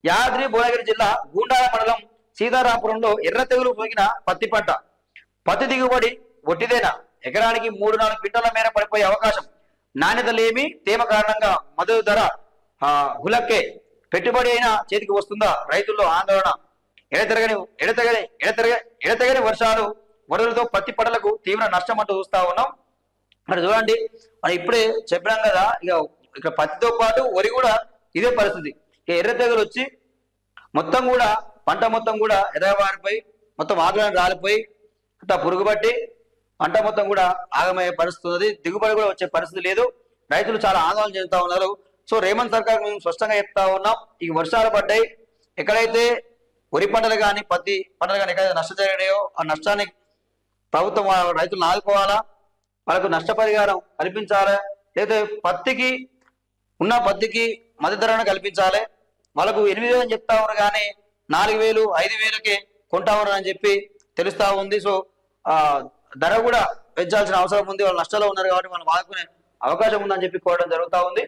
యాదాద్రి భువనగిరి జిల్లా గూండాల మండలం సీతారాపురంలో ఎర్ర తెగులు పోగిన పత్తి పంట. పత్తి దిగుబడి ఒట్టిదేనా? ఎకరానికి 3-4 క్వింటాల మేర పడిపోయే అవకాశం. నాణ్యత లేమి, తేమ కారణంగా మద్దతు ధర హులక్కే. పెట్టుబడి అయినా చేతికి వస్తుందా? రైతుల్లో ఆందోళన. ఎడతెగని వర్షాలు వరదలతో పత్తి పంటలకు తీవ్ర నష్టం అంటూ చూస్తా ఉన్నాం. మరి చూడండి, మనం ఇప్పుడే చెప్పినాం కదా, ఇక పత్తితో పాటు వరి కూడా ఇదే పరిస్థితి. ఇక ఎర్ర తెగులు వచ్చి మొత్తం కూడా పంట మొత్తం కూడా ఎర్రబారిపోయి మొత్తం ఆకులను రాలిపోయి అంతా పురుగుబట్టి పంట మొత్తం కూడా ఆగమయ్యే పరిస్థితి ఉంది. దిగుబడి కూడా వచ్చే పరిస్థితి లేదు. రైతులు చాలా ఆందోళన చెందుతా ఉన్నారు. సో రేవంత్ సర్కార్ మేము స్పష్టంగా చెప్తా ఉన్నాం, ఈ వర్షాలు పడ్డాయి, ఎక్కడైతే వరి పంటలు కానీ పత్తి పంటలు కానీ ఎక్కడైతే నష్టం జరిగాయో ఆ నష్టాన్ని ప్రభుత్వం రైతులను ఆదుకోవాలా, వాళ్ళకు నష్టపరిహారం కల్పించాలి, లేదా పత్తికి మద్దతు ధరను కల్పించాలి. వాళ్ళకు 8,000 అని చెప్తా ఉన్నారు కానీ 4,000, 5,000కే కొంటా ఉన్నారు అని చెప్పి తెలుస్తా ఉంది. సో ధర కూడా పెంచాల్సిన అవసరం ఉంది. వాళ్ళు నష్టాల్లో ఉన్నారు కాబట్టి వాళ్ళు ఆదుకునే అవకాశం ఉందని చెప్పి కోరడం జరుగుతూ ఉంది.